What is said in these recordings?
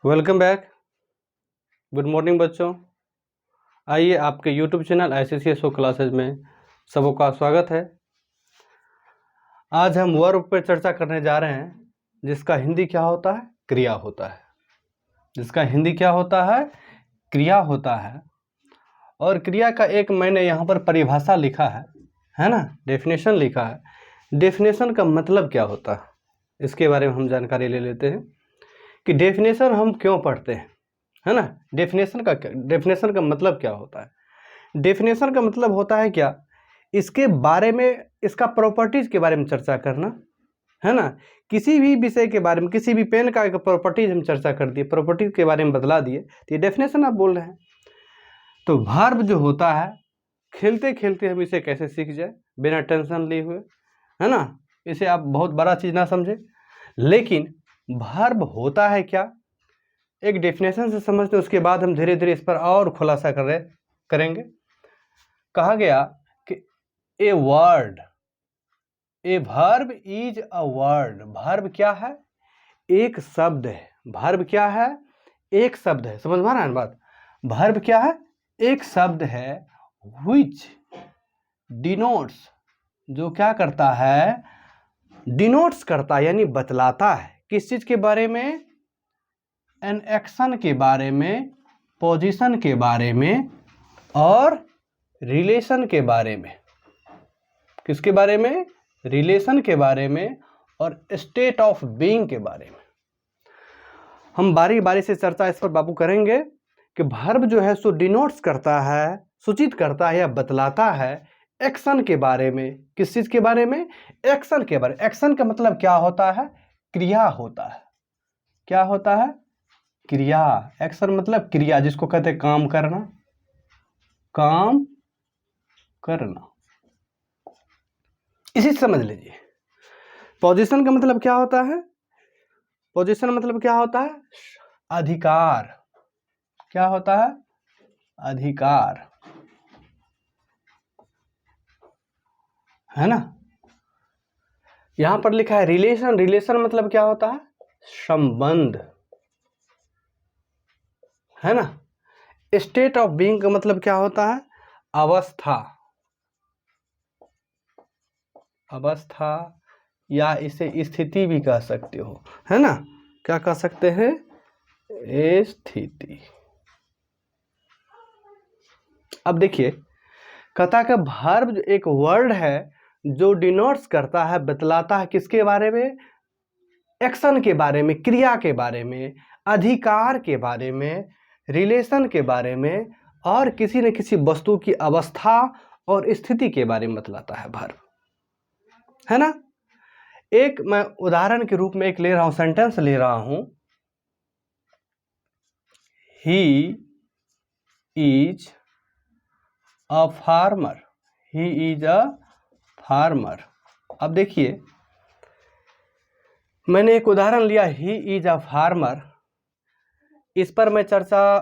Welcome back. Good morning बच्चों। आइए आपके यूट्यूब चैनल ICCSO क्लासेज में सबका स्वागत है। आज हम वर्ब पर चर्चा करने जा रहे हैं जिसका हिंदी क्या होता है? क्रिया होता है। जिसका हिंदी क्या होता है? क्रिया होता है। और क्रिया का एक मैंने यहाँ पर परिभाषा लिखा है ना, डेफिनेशन लिखा है। डेफिनेशन का मतलब क्या होता है इसके बारे में हम जानकारी ले लेते हैं कि डेफिनेशन हम क्यों पढ़ते हैं, है ना। डेफिनेशन का मतलब क्या होता है? डेफिनेशन का मतलब होता है क्या, इसके बारे में, इसका प्रॉपर्टीज के बारे में चर्चा करना, है ना। किसी भी विषय के बारे में, किसी भी पेन का एक प्रॉपर्टीज हम चर्चा कर दिए, प्रॉपर्टीज के बारे में बतला दिए, तो ये डेफिनेशन आप बोल रहे हैं। तो वर्ब जो होता है, खेलते खेलते हम इसे कैसे सीख जाए बिना टेंशन लिए हुए, है ना। इसे आप बहुत बड़ा चीज ना समझे, लेकिन वर्ब होता है क्या, एक डेफिनेशन से समझते हैं, उसके बाद हम धीरे धीरे इस पर और खुलासा करेंगे। कहा गया कि a word, a verb is a word. Verb क्या है? एक शब्द है। वर्ब क्या है? एक शब्द है। समझ में आ रहा है ना बात? वर्ब क्या है? एक शब्द है। व्हिच डिनोट्स, जो क्या करता है? डिनोट्स करता है, यानी बतलाता है। किस चीज के बारे में? एन एक्शन के बारे में, पोजीशन के बारे में, और रिलेशन के बारे में। किसके बारे में? रिलेशन के बारे में और स्टेट ऑफ बीइंग के बारे में। हम बारी बारी से चर्चा इस पर बाबू करेंगे कि वर्ब जो है सो डिनोट्स करता है, सूचित करता है या बतलाता है एक्शन के बारे में। किस चीज के बारे में? एक्शन के बारे में। एक्शन का मतलब क्या होता है? क्रिया होता है। क्या होता है? क्रिया। एक्शन मतलब क्रिया, जिसको कहते हैं काम करना। काम करना, इसी समझ लीजिए। पोजीशन का मतलब क्या होता है? पोजीशन मतलब क्या होता है? अधिकार। क्या होता है? अधिकार, है ना। यहां पर लिखा है रिलेशन। रिलेशन मतलब क्या होता है? संबंध, है ना। स्टेट ऑफ बीइंग का मतलब क्या होता है? अवस्था। अवस्था, या इसे स्थिति भी कह सकते हो, है ना। क्या कह सकते हैं? स्थिति। अब देखिए, कहता है कि वर्ब एक वर्ड है जो डिनोट्स करता है, बतलाता है किसके बारे में? एक्शन के बारे में, क्रिया के बारे में, अधिकार के बारे में, रिलेशन के बारे में, और किसी न किसी वस्तु की अवस्था और स्थिति के बारे में बतलाता है वर्ब, है ना। एक मैं उदाहरण के रूप में एक ले रहा हूं, सेंटेंस ले रहा हूं। He is a farmer. He is a farmer. अब देखिए, मैंने एक उदाहरण लिया, ही इज अ फार्मर। इस पर मैं चर्चा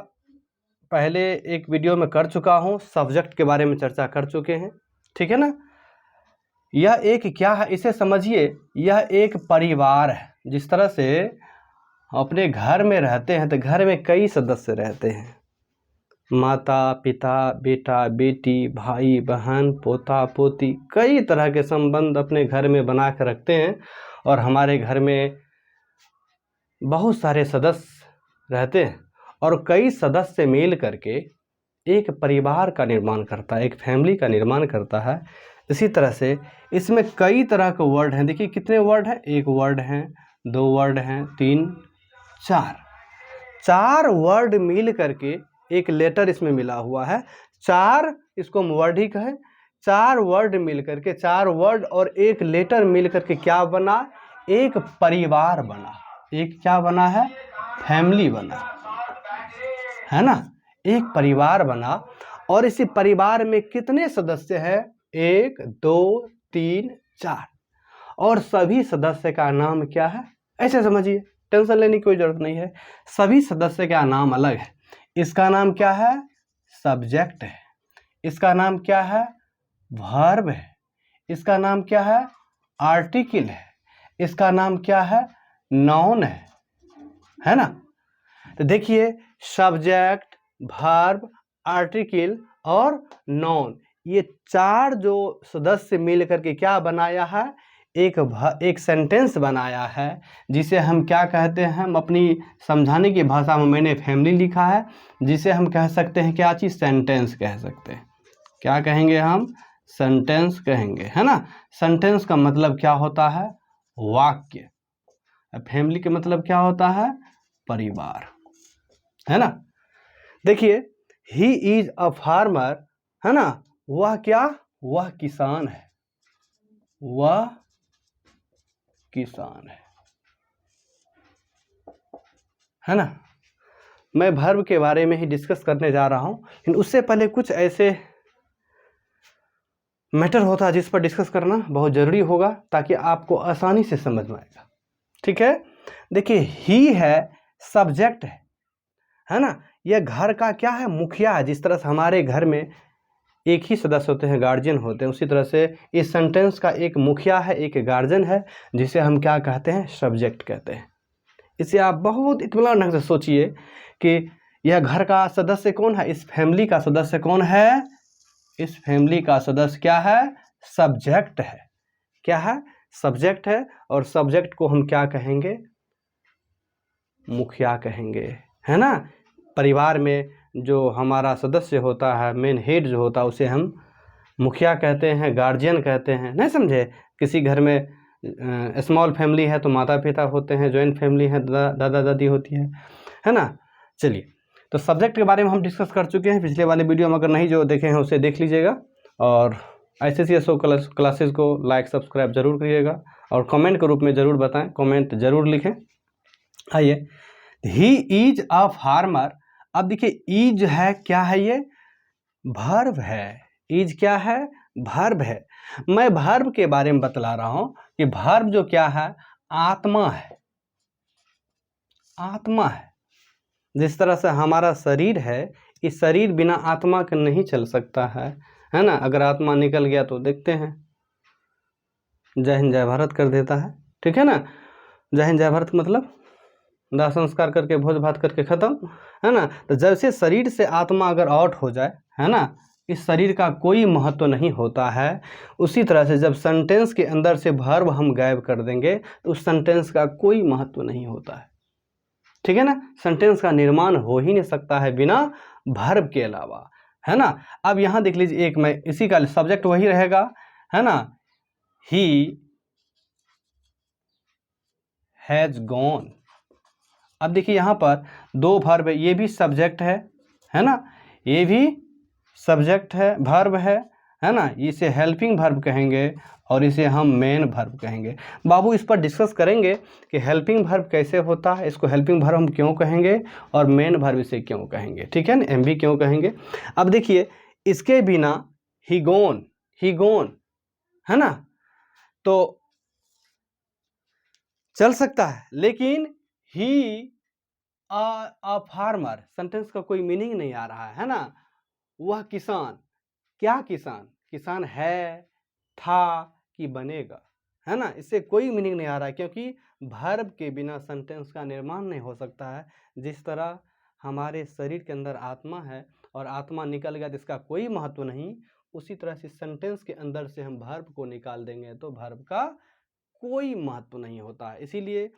पहले एक वीडियो में कर चुका हूं, सब्जेक्ट के बारे में चर्चा कर चुके हैं, ठीक है ना। यह एक क्या है, इसे समझिए, यह एक परिवार है। जिस तरह से अपने घर में रहते हैं तो घर में कई सदस्य रहते हैं, माता पिता, बेटा बेटी, भाई बहन, पोता पोती, कई तरह के संबंध अपने घर में बना कर रखते हैं। और हमारे घर में बहुत सारे सदस्य रहते हैं, और कई सदस्य मिल करके एक परिवार का निर्माण करता है, एक फैमिली का निर्माण करता है। इसी तरह से इसमें कई तरह के वर्ड हैं। देखिए कितने वर्ड हैं? एक वर्ड हैं, दो वर्ड हैं, तीन, चार वर्ड मिल करके एक लेटर इसमें मिला हुआ है। चार, इसको हम वर्ड ही कहें। चार वर्ड मिल करके, चार वर्ड और एक लेटर मिल करके क्या बना? एक परिवार बना। एक क्या बना है? फैमिली बना, है ना। एक परिवार बना। और इसी परिवार में कितने सदस्य हैं? एक, दो, तीन, चार। और सभी सदस्य का नाम क्या है? ऐसे समझिए, टेंशन लेने की कोई जरूरत नहीं है। सभी सदस्य का नाम अलग है। इसका नाम क्या है? सब्जेक्ट है। इसका नाम क्या है? वर्ब है। इसका नाम क्या है? आर्टिकल है। इसका नाम क्या है? नाउन है ना। तो देखिए सब्जेक्ट, वर्ब, आर्टिकल और नाउन, ये चार जो सदस्य मिल करके क्या बनाया है, एक सेंटेंस बनाया है, जिसे हम क्या कहते हैं, हम अपनी समझाने की भाषा में मैंने फैमिली लिखा है, जिसे हम कह सकते हैं क्या चीज़, सेंटेंस कह सकते हैं। क्या कहेंगे हम, सेंटेंस कहेंगे, है ना। सेंटेंस का मतलब क्या होता है, वाक्य। फैमिली का मतलब क्या होता है, परिवार, है ना। देखिए ही इज अ फार्मर, है ना, वह क्या, वह किसान है, वह किसान है ना। मैं वर्ब के बारे में ही डिस्कस करने जा रहा हूं, लेकिन उससे पहले कुछ ऐसे मैटर होता है जिस पर डिस्कस करना बहुत ज़रूरी होगा, ताकि आपको आसानी से समझ में आएगा। ठीक है, देखिए ही है, सब्जेक्ट है ना, यह घर का क्या है, मुखिया है। जिस तरह से हमारे घर में एक ही सदस्य होते हैं, गार्जियन होते हैं, उसी तरह से इस सेंटेंस का एक मुखिया है, एक गार्जियन है, जिसे हम क्या कहते हैं, सब्जेक्ट कहते हैं। इसे आप बहुत इत्मीनान ढंग से सोचिए कि यह घर का सदस्य कौन है, इस फैमिली का सदस्य कौन है, इस फैमिली का सदस्य क्या है, सब्जेक्ट है। क्या है, सब्जेक्ट है, और सब्जेक्ट को हम क्या कहेंगे, मुखिया कहेंगे, है ना। परिवार में जो हमारा सदस्य होता है, मेन हेड जो होता है, उसे हम मुखिया कहते हैं, गार्जियन कहते हैं, नहीं समझे। किसी घर में स्मॉल फैमिली है तो माता पिता होते हैं, जॉइंट फैमिली है दादा दादी होती है ना। चलिए, तो सब्जेक्ट के बारे में हम डिस्कस कर चुके हैं पिछले वाले वीडियो में, अगर नहीं जो देखे हैं उसे देख लीजिएगा, और ICCSO क्लासेस को लाइक सब्सक्राइब जरूर करिएगा, और कमेंट के रूप में ज़रूर बताएं, कमेंट जरूर लिखें। आइए, ही इज अ फार्मर। अब देखिए इज है, क्या है ये, वर्ब है। इज क्या है, वर्ब है। मैं वर्ब के बारे में बतला रहा हूं कि वर्ब जो क्या है, आत्मा है, आत्मा है। जिस तरह से हमारा शरीर है, इस शरीर बिना आत्मा के नहीं चल सकता है ना। अगर आत्मा निकल गया तो देखते हैं, जय हिंद जय भारत कर देता है, ठीक है ना। जय हिंद जय भारत मतलब दाह संस्कार करके भोज भात करके खत्म, है ना। तो जैसे शरीर से आत्मा अगर आउट हो जाए, है ना, इस शरीर का कोई महत्व नहीं होता है। उसी तरह से जब सेंटेंस के अंदर से वर्ब हम गायब कर देंगे तो उस सेंटेंस का कोई महत्व नहीं होता है, ठीक है ना। सेंटेंस का निर्माण हो ही नहीं सकता है बिना वर्ब के अलावा, है ना। अब यहां देख लीजिए, एक मैं इसी का सब्जेक्ट वही रहेगा, है ना, ही हैज गॉन। अब देखिए यहाँ पर दो वर्ब है, ये भी सब्जेक्ट है ना, ये भी सब्जेक्ट है, वर्ब है ना। इसे हेल्पिंग वर्ब कहेंगे और इसे हम मेन वर्ब कहेंगे। बाबू इस पर डिस्कस करेंगे कि हेल्पिंग वर्ब कैसे होता है, इसको हेल्पिंग वर्ब हम क्यों कहेंगे, और मेन वर्ब इसे क्यों कहेंगे, ठीक है ना, MV क्यों कहेंगे। अब देखिए इसके बिना ही गोन है ना, तो चल सकता है, लेकिन ही अ फार्मर सेंटेंस का कोई मीनिंग नहीं आ रहा है ना। वह किसान, क्या किसान, किसान है, था कि बनेगा, है ना। इससे कोई मीनिंग नहीं आ रहा है, क्योंकि वर्ब के बिना सेंटेंस का निर्माण नहीं हो सकता है। जिस तरह हमारे शरीर के अंदर आत्मा है और आत्मा निकल गया तो इसका कोई महत्व नहीं, उसी तरह से सेंटेंस के अंदर से हम वर्ब को निकाल देंगे तो वर्ब का कोई महत्व नहीं होता है। इसीलिए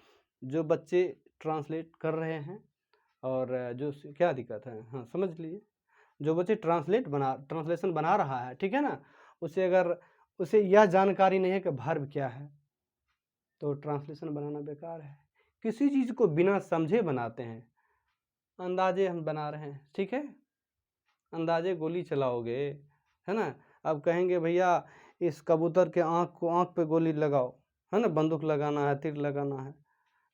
जो बच्चे ट्रांसलेट कर रहे हैं, और जो क्या दिक्कत है, हाँ समझ लीजिए, जो बच्चे ट्रांसलेशन बना रहा है, ठीक है ना, उसे अगर उसे यह जानकारी नहीं है कि वर्ब क्या है, तो ट्रांसलेशन बनाना बेकार है। किसी चीज़ को बिना समझे बनाते हैं, अंदाजे हम बना रहे हैं, ठीक है, अंदाजे गोली चलाओगे, है ना। अब कहेंगे भैया इस कबूतर के आँख पे गोली लगाओ, है ना, बंदूक लगाना है, तीर लगाना है,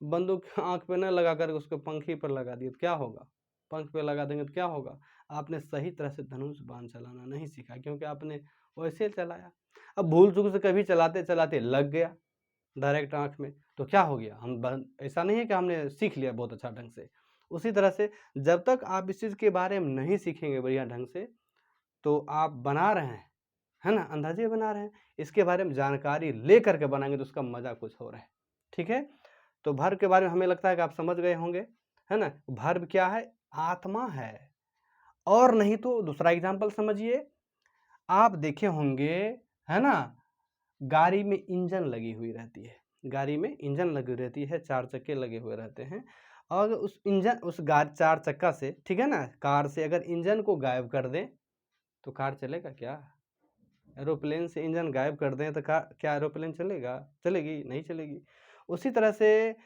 बंदूक आँख पे न लगा कर उसको पंखी पर लगा दिए तो क्या होगा, पंख पे लगा देंगे तो क्या होगा। आपने सही तरह से धनुष बाण चलाना नहीं सीखा, क्योंकि आपने वैसे चलाया। अब भूल चूक से कभी चलाते चलाते लग गया डायरेक्ट आँख में, तो क्या हो गया, ऐसा नहीं है कि हमने सीख लिया बहुत अच्छा ढंग से। उसी तरह से जब तक आप इस चीज़ के बारे में नहीं सीखेंगे बढ़िया ढंग से, तो आप बना रहे हैं, है ना, अंदाजे बना रहे हैं। इसके बारे में जानकारी ले करके बनाएंगे तो उसका मज़ा कुछ हो रहा है, ठीक है। तो वर्ब के बारे में हमें लगता है कि आप समझ गए होंगे, है ना, वर्ब क्या है, आत्मा है। और नहीं तो दूसरा एग्जाम्पल समझिए, आप देखे होंगे, है ना, गाड़ी में इंजन लगी हुई रहती है, गाड़ी में इंजन लगी रहती है, 4 चक्के लगे हुए रहते हैं, और उस इंजन, उस गाड़ी 4 चक्का से, ठीक है ना, कार से अगर इंजन को गायब कर दें तो कार चलेगा क्या? एरोप्लेन से इंजन गायब कर दें तो क्या एरोप्लेन चलेगा? चलेगी? नहीं चलेगी। उसी तरह से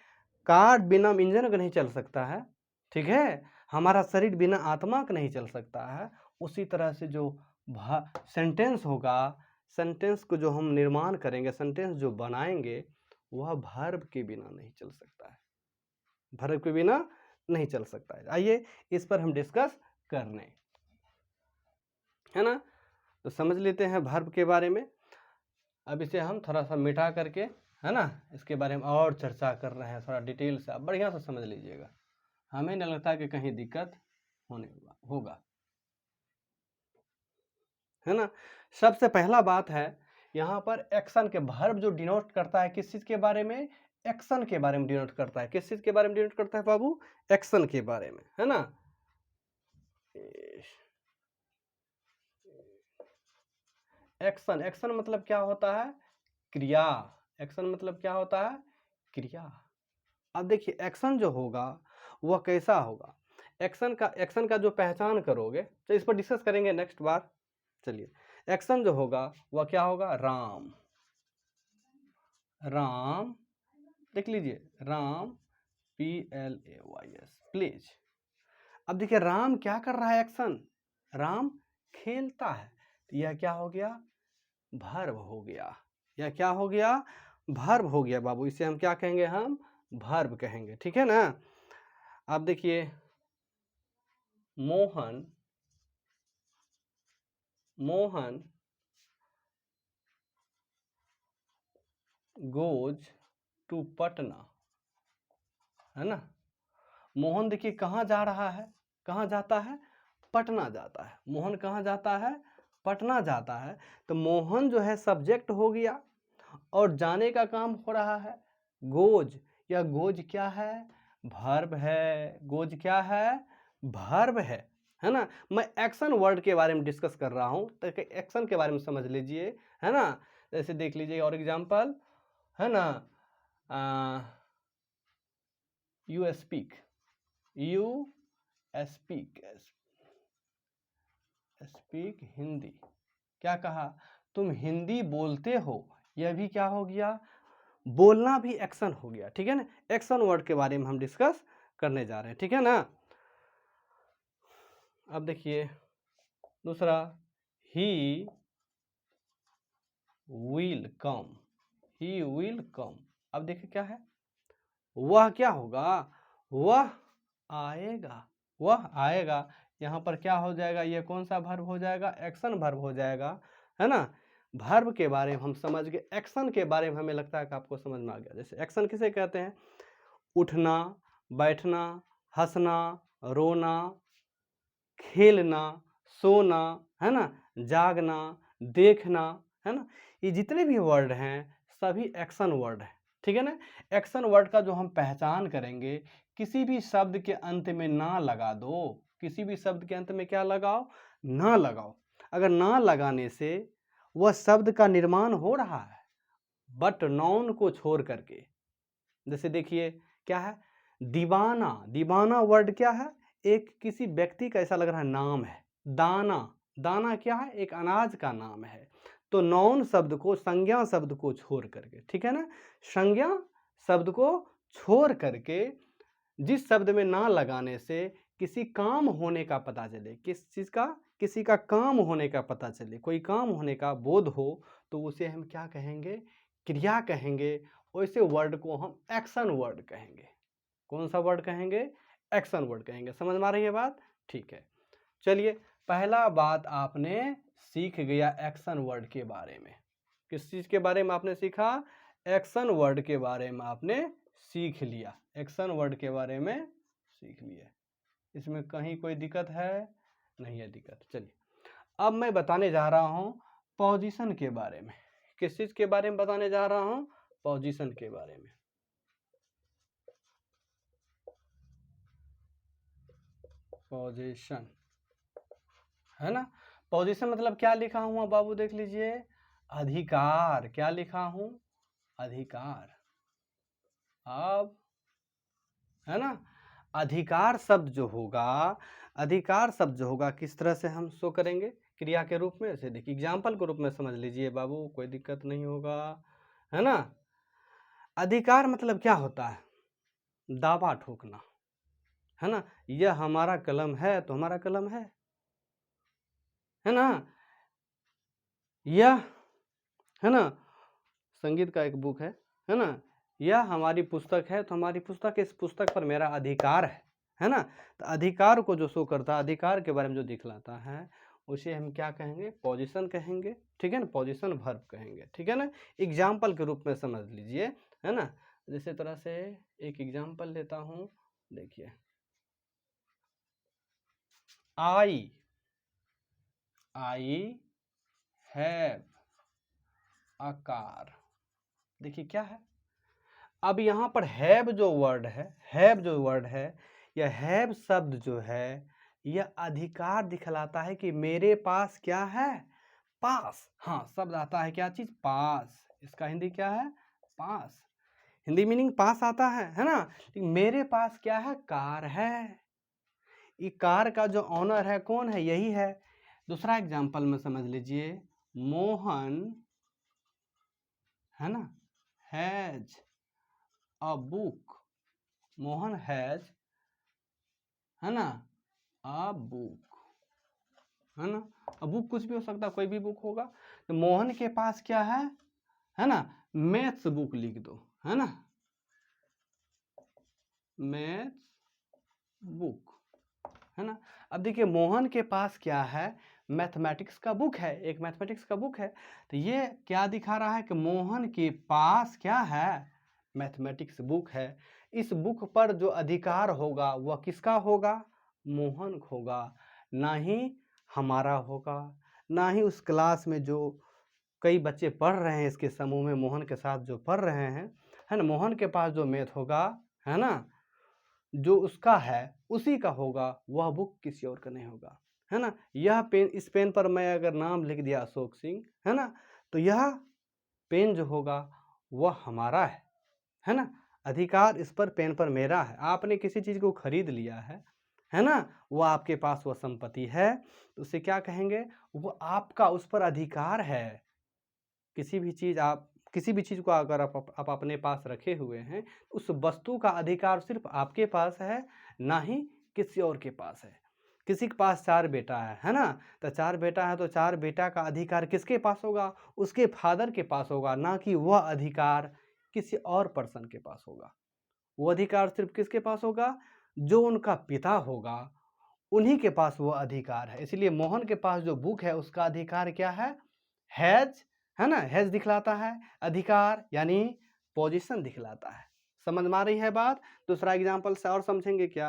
कार बिना इंजन के नहीं चल सकता है, ठीक है, हमारा शरीर बिना आत्मा के नहीं चल सकता है। उसी तरह से जो सेंटेंस होगा, सेंटेंस को जो हम निर्माण करेंगे, सेंटेंस जो बनाएंगे, वह वर्ब के बिना नहीं चल सकता है, वर्ब के बिना नहीं चल सकता है। आइए इस पर हम डिस्कस कर लें, है ना। तो समझ लेते हैं वर्ब के बारे में। अब इसे हम थोड़ा सा मिटा करके, है ना, इसके बारे में और चर्चा कर रहे हैं, थोड़ा डिटेल से आप बढ़िया से समझ लीजिएगा, हमें नहीं लगता कि कहीं दिक्कत होने होगा, है ना। सबसे पहला बात है यहाँ पर एक्शन के, वर्ब जो डिनोट करता है किस चीज के बारे में, एक्शन के बारे में डिनोट करता है। किस चीज के बारे में डिनोट करता है बाबू? एक्शन के बारे में, है ना। एक्शन, एक्शन मतलब क्या होता है? क्रिया। एक्शन मतलब क्या होता है? क्रिया। अब देखिए एक्शन जो होगा वह कैसा होगा, एक्शन का जो पहचान करोगे, तो इस पर डिस्कस करेंगे नेक्स्ट बार। चलिए, एक्शन जो होगा वह क्या होगा? राम, राम, देख लीजिए, राम, PLAYS, प्लीज। अब देखिए राम क्या कर रहा है? एक्शन, राम खेलता है, तो यह क्या हो गया? वर्ब हो गया। यह क्या हो गया? वर्ब हो गया बाबू। इसे हम क्या कहेंगे? हम वर्ब कहेंगे, ठीक है ना। अब देखिए, मोहन, मोहन गोज टू पटना, है ना। मोहन देखिए कहाँ जा रहा है, कहाँ जाता है? पटना जाता है। मोहन कहाँ जाता है? पटना जाता है। तो मोहन जो है सब्जेक्ट हो गया, और जाने का काम हो रहा है गोज। या गोज क्या है? वर्ब है। गोज क्या है? वर्ब है ना। मैं एक्शन वर्ड के बारे में डिस्कस कर रहा हूं, ताकि एक्शन के बारे में समझ लीजिए, है ना। जैसे देख लीजिए और एग्जांपल, है ना, you speak, you speak, speak Hindi. क्या कहा? तुम हिंदी बोलते हो। यह भी क्या हो गया? बोलना भी एक्शन हो गया, ठीक है ना। एक्शन वर्ड के बारे में हम डिस्कस करने जा रहे हैं, ठीक है ना। अब देखिए दूसरा, he will come, he will come. अब देखिए क्या है? वह क्या होगा? वह आएगा, वह आएगा। यहाँ पर क्या हो जाएगा? ये कौन सा वर्ब हो जाएगा? एक्शन वर्ब हो जाएगा, है ना। वर्ब के बारे में हम समझ गए, एक्शन के बारे में हमें लगता है कि आपको समझ में आ गया। जैसे एक्शन किसे कहते हैं? उठना, बैठना, हंसना, रोना, खेलना, सोना, है ना, जागना, देखना, है ना। ये जितने भी वर्ड हैं सभी एक्शन वर्ड हैं, ठीक है ना। एक्शन वर्ड का जो हम पहचान करेंगे, किसी भी शब्द के अंत में ना लगा दो, किसी भी शब्द के अंत में क्या लगाओ? ना लगाओ। अगर ना लगाने से वह शब्द का निर्माण हो रहा है, बट नाउन को छोड़ करके। जैसे देखिए क्या है? दीवाना, दीवाना वर्ड क्या है? एक किसी व्यक्ति का ऐसा लग रहा है नाम है। दाना, दाना क्या है? एक अनाज का नाम है। तो नाउन शब्द को, संज्ञा शब्द को छोड़ करके, ठीक है ना, संज्ञा शब्द को छोड़ करके जिस शब्द में ना लगाने से किसी काम होने का पता चले, किस चीज का? किसी का काम होने का पता चले, कोई काम होने का बोध हो, तो उसे हम क्या कहेंगे? क्रिया कहेंगे। वैसे वर्ड को हम एक्शन वर्ड कहेंगे। कौन सा वर्ड कहेंगे? एक्शन वर्ड कहेंगे। समझ में आ रही है बात? ठीक है। चलिए, पहला बात आपने सीख गया एक्शन वर्ड के बारे में। किस चीज के बारे में आपने सीखा? एक्शन वर्ड के बारे में आपने सीख लिया, एक्शन वर्ड के बारे में सीख लिया। इसमें कहीं कोई दिक्कत है? नहीं है दिक्कत। चलिए, अब मैं बताने जा रहा हूं पोजीशन के बारे में। किस चीज के बारे में बताने जा रहा हूं? पोजीशन के बारे में। पोजीशन, है ना। पोजीशन मतलब क्या लिखा हुआ बाबू, देख लीजिए, अधिकार। क्या लिखा हूं, अधिकार। अब है ना, अधिकार शब्द जो होगा, अधिकार शब्द जो होगा किस तरह से हम शो करेंगे क्रिया के रूप में, जैसे देखिए एग्जाम्पल के रूप में समझ लीजिए बाबू, कोई दिक्कत नहीं होगा, है ना। अधिकार मतलब क्या होता है, दावा ठोकना, है ना। यह हमारा कलम है तो हमारा कलम है ना। यह, है ना, संगीत का एक बुक है ना। यह हमारी पुस्तक है तो हमारी पुस्तक, इस पुस्तक पर मेरा अधिकार है ना। तो अधिकार को जो शो करता है, अधिकार के बारे में जो दिखलाता है, उसे हम क्या कहेंगे, पोजीशन कहेंगे, ठीक है ना, पोजीशन वर्ब कहेंगे, ठीक है ना। एग्जाम्पल के रूप में समझ लीजिए, है ना। जैसे तरह से एक एग्जाम्पल लेता हूं, देखिए, आई हैव अ कार। देखिए क्या है, अब यहाँ पर हैव जो वर्ड है, हैव जो वर्ड है, यह हैव शब्द जो है, यह अधिकार दिखलाता है कि मेरे पास क्या है, पास। हाँ, शब्द आता है क्या चीज, पास। इसका हिंदी क्या है, पास। हिंदी मीनिंग पास आता है ना। मेरे पास क्या है, कार है। ये कार का जो ऑनर है कौन है, यही है। दूसरा एग्जांपल में समझ लीजिए, मोहन, है ना, has a book. Mohan has, है ना, अ बुक, है ना। अब बुक कुछ भी हो सकता है, कोई भी बुक होगा। तो मोहन के पास क्या है ना, मैथ्स बुक लिख दो, है ना, मैथ्स बुक, है ना। अब देखिए मोहन के पास क्या है, मैथमेटिक्स का बुक है, एक मैथमेटिक्स का बुक है। तो ये क्या दिखा रहा है कि मोहन के पास क्या है, मैथमेटिक्स बुक है। इस बुक पर जो अधिकार होगा वह किसका होगा, मोहन होगा, ना ही हमारा होगा, ना ही उस क्लास में जो कई बच्चे पढ़ रहे हैं इसके समूह में मोहन के साथ जो पढ़ रहे हैं, है ना। मोहन के पास जो मैथ होगा, है ना, जो उसका है उसी का होगा, वह बुक किसी और का नहीं होगा, है ना। यह पेन, इस पेन पर मैं अगर नाम लिख दिया अशोक सिंह, है ना, तो यह पेन जो होगा वह हमारा है ना। अधिकार इस पर, पेन पर मेरा है। आपने किसी चीज़ को खरीद लिया है ना, वो आपके पास वह संपत्ति है, तो उसे क्या कहेंगे, वो आपका, उस पर अधिकार है। किसी भी चीज़ को अगर आप अपने पास रखे हुए हैं, उस वस्तु का अधिकार सिर्फ आपके पास है, ना ही किसी और के पास है। किसी के पास 4 बेटा है ना, तो 4 बेटा है तो 4 बेटा का अधिकार किसके पास होगा, उसके फादर के पास होगा, ना कि वह अधिकार किसी और पर्सन के पास होगा। वो अधिकार सिर्फ किसके पास होगा, जो उनका पिता होगा, उन्हीं के पास वो अधिकार है। इसलिए मोहन के पास जो बुक है उसका अधिकार क्या हैज, है ना, हैज दिखलाता है, अधिकार यानी पोजीशन दिखलाता है। समझ में आ रही है बात। दूसरा एग्जांपल से और समझेंगे क्या,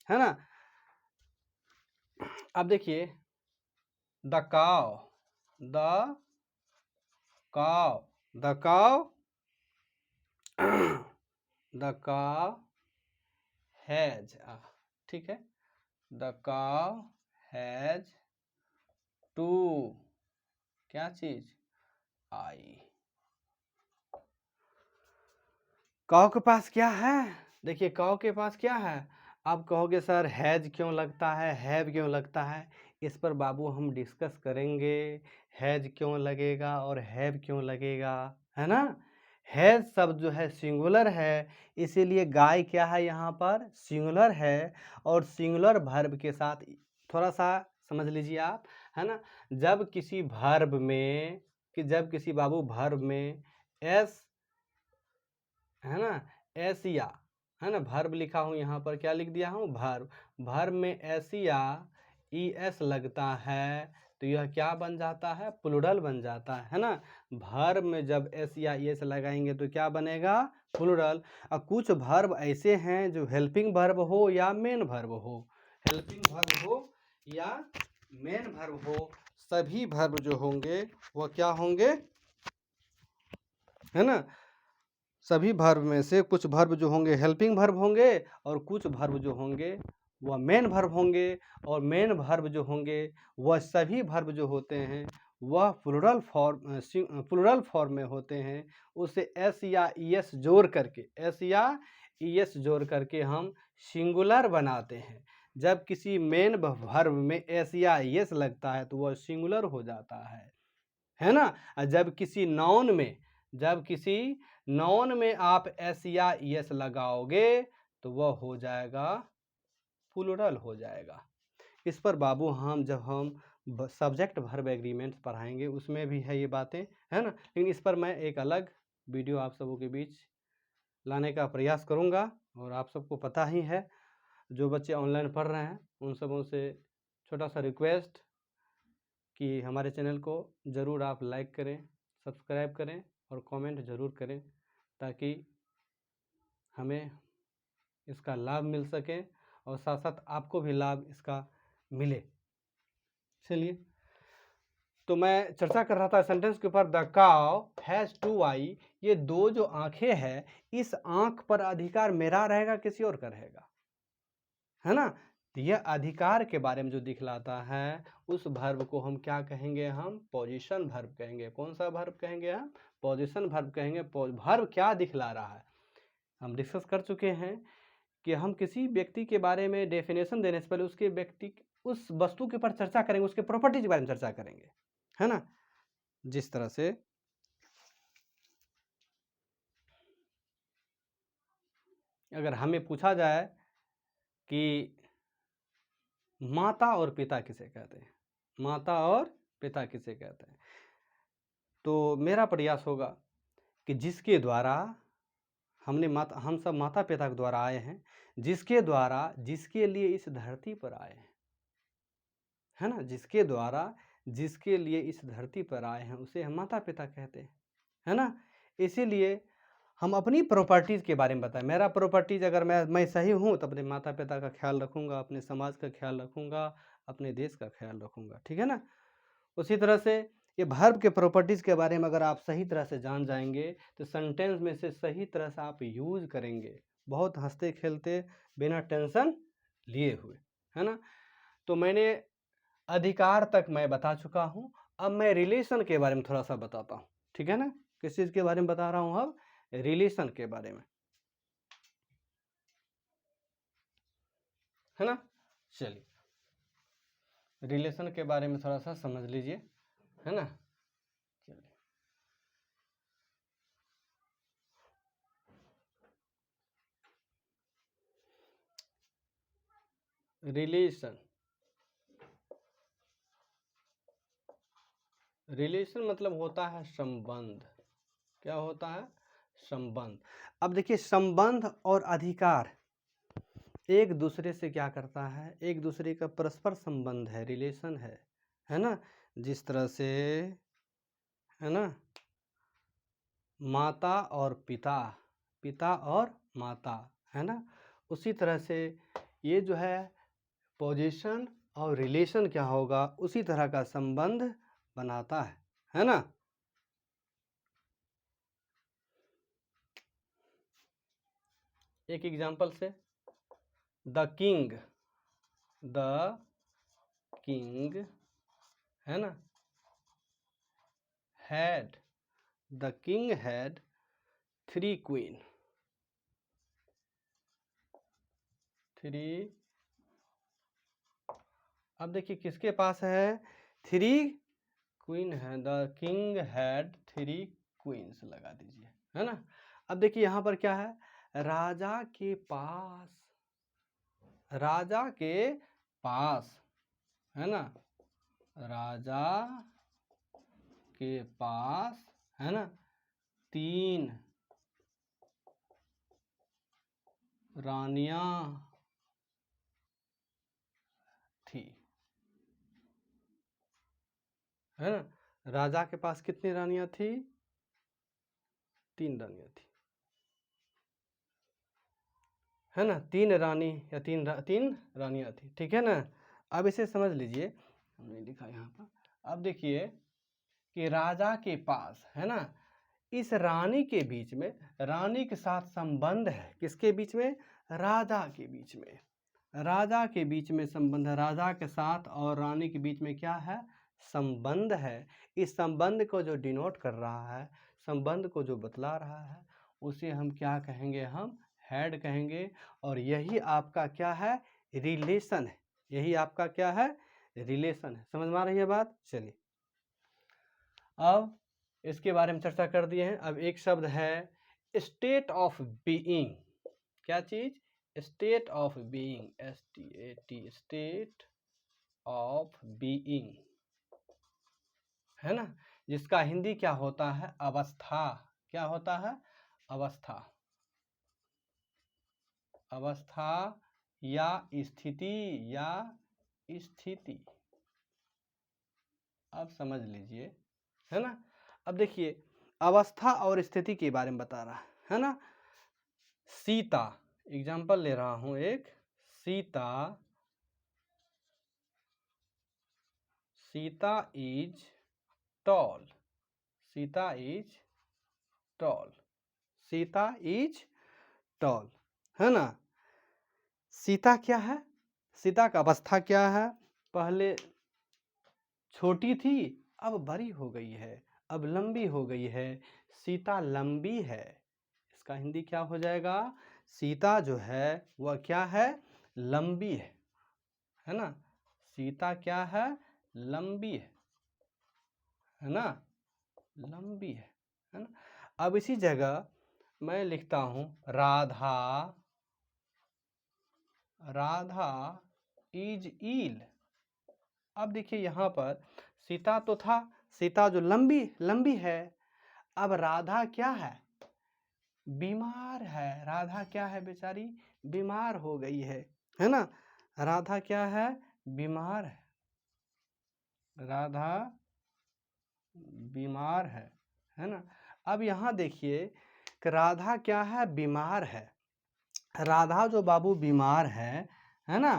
है ना। अब देखिए, द काव, द काव, द काव, द काव हैज, ठीक है, द काव हैज टू, क्या चीज, आई। काव के पास क्या है, देखिए काव के पास क्या है। आप कहोगे सर हैज क्यों लगता है, हैव क्यों लगता है, इस पर बाबू हम डिस्कस करेंगे। हैज क्यों लगेगा और हैव क्यों लगेगा, है ना। हैज शब्द जो है सिंगुलर है, इसीलिए गाय क्या है यहाँ पर, सिंगुलर है। और सिंगुलर वर्ब के साथ थोड़ा सा समझ लीजिए आप, है ना। जब किसी वर्ब में, जब किसी बाबू वर्ब में एस, है ना, एसिया, है ना, वर्ब लिखा हूँ यहाँ पर, क्या लिख दिया हूँ, वर्ब। वर्ब में एसिया ES लगता है तो यह क्या बन जाता है, प्लूरल बन जाता है ना। वर्ब में जब एस या ES लगाएंगे तो क्या बनेगा, प्लूरल। अब कुछ वर्ब ऐसे हैं जो हेल्पिंग वर्ब हो या मेन वर्ब हो, हेल्पिंग वर्ब हो या मेन वर्ब हो, सभी वर्ब जो होंगे वह क्या होंगे, है ना। सभी वर्ब में से कुछ वर्ब जो होंगे हेल्पिंग वर्ब होंगे और कुछ वर्ब जो होंगे वह मेन वर्ब होंगे, और मेन वर्ब जो होंगे वह सभी वर्ब जो होते हैं वह प्लुरल फॉर्म में होते हैं। उसे एस या ईएस जोड़ करके, एस या ईएस जोड़ करके हम सिंगुलर बनाते हैं। जब किसी मेन वर्ब में एस या ईएस लगता है तो वह सिंगुलर हो जाता है ना। जब किसी नाउन में आप एस या ईएस लगाओगे तो वह हो जाएगा प्लुरल हो जाएगा। इस पर बाबू जब हम सब्जेक्ट वर्ब एग्रीमेंट पढ़ाएंगे उसमें भी है ये बातें, है ना। लेकिन इस पर मैं एक अलग वीडियो आप सबों के बीच लाने का प्रयास करूंगा। और आप सबको पता ही है, जो बच्चे ऑनलाइन पढ़ रहे हैं उन सबों से छोटा सा रिक्वेस्ट कि हमारे चैनल को ज़रूर आप लाइक करें, सब्सक्राइब करें और कमेंट ज़रूर करें, ताकि हमें इसका लाभ मिल सके और साथ साथ आपको भी लाभ इसका मिले। चलिए, तो मैं चर्चा कर रहा था सेंटेंस के ऊपर, द काव हैज़ 2 आई। ये दो जो आंखें हैं, इस आंख पर अधिकार मेरा रहेगा किसी और का रहेगा, है ना। तो यह अधिकार के बारे में जो दिखलाता है उस वर्ब को हम क्या कहेंगे, हम पोजीशन वर्ब कहेंगे। कौन सा वर्ब कहेंगे, हम पोजीशन वर्ब कहेंगे। वर्ब क्या दिखला रहा है हम डिस्कस कर चुके हैं कि हम किसी व्यक्ति के बारे में डेफिनेशन देने से पहले उसके व्यक्ति उस वस्तु के ऊपर चर्चा करेंगे, उसके प्रॉपर्टी के बारे में चर्चा करेंगे, है ना। जिस तरह से अगर हमें पूछा जाए कि माता और पिता किसे कहते हैं, माता और पिता किसे कहते हैं, तो मेरा प्रयास होगा कि जिसके द्वारा हम सब माता पिता के द्वारा आए हैं, जिसके द्वारा जिसके लिए इस धरती पर आए हैं, है ना, जिसके द्वारा जिसके लिए इस धरती पर आए हैं उसे हम माता पिता कहते हैं, है ना। इसीलिए हम अपनी प्रॉपर्टीज़ के बारे में बताएं। मेरा प्रॉपर्टीज़ अगर मैं सही हूँ तो अपने माता पिता का ख्याल रखूँगा, अपने समाज का ख्याल रखूँगा, अपने देश का ख्याल रखूँगा, ठीक है ना। उसी तरह से ये वर्ब के प्रॉपर्टीज़ के बारे में अगर आप सही तरह से जान जाएंगे तो सेंटेंस में से सही तरह से आप यूज़ करेंगे, बहुत हंसते खेलते बिना टेंशन लिए हुए, है ना। तो मैंने अधिकार तक मैं बता चुका हूँ। अब मैं रिलेशन के बारे में थोड़ा सा बताता हूँ, ठीक है ना। किस चीज़ के बारे में बता रहा हूँ, अब रिलेशन के बारे में, है ना। चलिए, रिलेशन के बारे में थोड़ा सा समझ लीजिए, है ना। चलिए, रिलेशन मतलब होता है संबंध। क्या होता है, संबंध। अब देखिए, संबंध और अधिकार एक दूसरे से क्या करता है, एक दूसरे का परस्पर संबंध है, रिलेशन है ना। जिस तरह से, है ना, माता और पिता, पिता और माता, है ना। उसी तरह से ये जो है पोजीशन और रिलेशन क्या होगा, उसी तरह का संबंध बनाता है ना। एक एग्जांपल से, द किंग है ना, द किंग हैड 3 क्वीन। अब देखिए किसके पास है, 3 क्वीन है। द किंग हैड 3 क्वींस लगा दीजिए, है ना। अब देखिए यहाँ पर क्या है, राजा के पास, है ना, राजा के पास, है ना, 3 रानियां थी, है ना। राजा के पास कितनी रानियां थी, 3 रानियां थी, है ना। 3 रानी या 3 रानियां थी, ठीक है ना। अब इसे समझ लीजिए, हमने लिखा यहाँ पर। अब देखिए कि राजा के पास, है ना, इस रानी के बीच में, रानी के साथ संबंध है, किसके बीच में, राजा के बीच में। राजा के बीच में संबंध है, राजा के साथ और रानी के बीच में क्या है, संबंध है। इस संबंध को जो डिनोट कर रहा है, संबंध को जो बतला रहा है, उसे हम क्या कहेंगे, हम हेड कहेंगे। और यही आपका क्या है, रिलेशन है। यही आपका क्या है, रिलेशन है। समझ में आ रही है बात। चलिए अब इसके बारे में चर्चा कर दिए हैं। अब एक शब्द है स्टेट ऑफ बीइंग। क्या चीज, state of being, STAT, state of being, है ना, जिसका हिंदी क्या होता है, अवस्था। क्या होता है, अवस्था। अवस्था या स्थिति, या स्थिति, आप समझ लीजिए, है ना। अब देखिए अवस्था और स्थिति के बारे में बता रहा है ना। सीता, एग्जाम्पल ले रहा हूं एक, Sita, Sita is tall, Sita is tall, Sita is tall, है ना। सीता क्या है, सीता का अवस्था क्या है, पहले छोटी थी, अब बड़ी हो गई है, अब लंबी हो गई है, सीता लंबी है। इसका हिंदी क्या हो जाएगा, सीता जो है वह क्या है, लंबी है ना। सीता क्या है, लंबी है ना, लंबी है ना। अब इसी जगह मैं लिखता हूं राधा, राधा इज ईल। अब देखिए यहाँ पर सीता तो था, सीता जो लंबी लंबी है, अब राधा क्या है, बीमार है। राधा क्या है, बेचारी बीमार हो गई है ना। राधा क्या है, बीमार है, राधा बीमार है ना। अब यहाँ देखिए कि राधा क्या है, बीमार है। राधा जो बाबू बीमार है ना,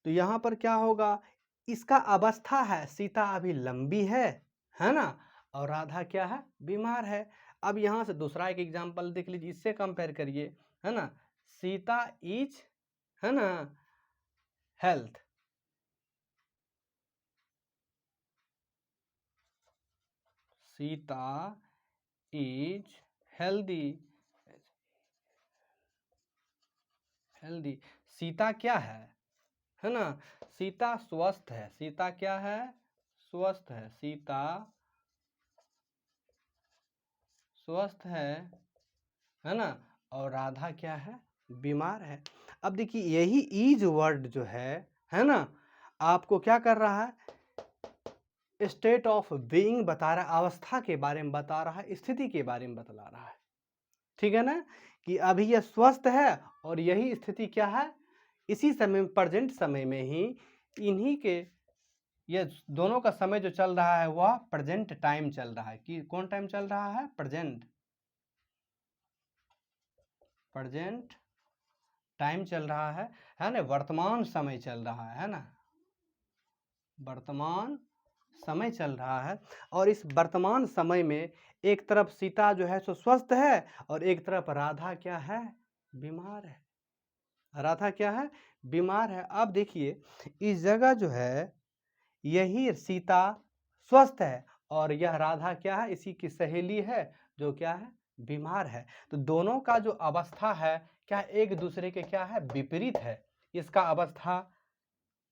तो यहाँ पर क्या होगा, इसका अवस्था है, सीता अभी लंबी है ना, और राधा क्या है, बीमार है। अब यहाँ से दूसरा एक एग्जांपल देख लीजिए, इससे कंपेयर करिए, है ना। सीता इज, है ना, health, Sita is healthy, healthy. Sita क्या है ना, सीता स्वस्थ है, सीता क्या है, स्वस्थ है, सीता स्वस्थ है ना। और राधा क्या है, बीमार है। अब देखिए यही इज वर्ड जो है ना, आपको क्या कर रहा है, स्टेट ऑफ बीइंग बता रहा है, अवस्था के बारे में बता रहा है, स्थिति के बारे में बतला रहा है। ठीक है ना, कि अभी यह स्वस्थ है और यही स्थिति क्या है, इसी समय, प्रेजेंट समय में ही, इन्हीं के, ये दोनों का समय जो चल रहा है वह प्रेजेंट टाइम चल रहा है। कि कौन टाइम चल रहा है, प्रेजेंट, प्रेजेंट टाइम चल रहा है ना, वर्तमान समय चल रहा है ना, वर्तमान समय चल रहा है। और इस वर्तमान समय में एक तरफ सीता जो है सो स्वस्थ है, और एक तरफ राधा क्या है, बीमार है। राधा क्या है, बीमार है। अब देखिए इस जगह जो है, यही सीता स्वस्थ है और यह राधा क्या है, इसी की सहेली है जो क्या है, बीमार है। तो दोनों का जो अवस्था है क्या एक दूसरे के क्या है, विपरीत है। इसका अवस्था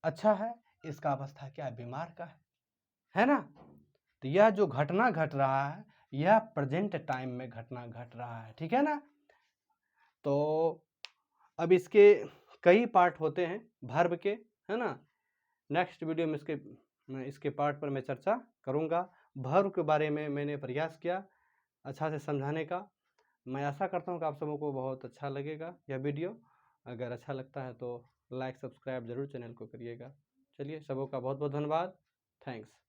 अच्छा है, इसका अवस्था क्या है, बीमार का है ना। तो यह जो घटना घट रहा है, यह प्रेजेंट टाइम में घटना घट रहा है। ठीक है ना। तो अब इसके कई पार्ट होते हैं वर्ब के, है ना। नेक्स्ट वीडियो में इसके पार्ट पर मैं चर्चा करूंगा। वर्ब के बारे में मैंने प्रयास किया अच्छा से समझाने का। मैं आशा करता हूं कि आप सबों को बहुत अच्छा लगेगा यह वीडियो। अगर अच्छा लगता है तो लाइक सब्सक्राइब जरूर चैनल को करिएगा। चलिए सबों का बहुत बहुत धन्यवाद। थैंक्स।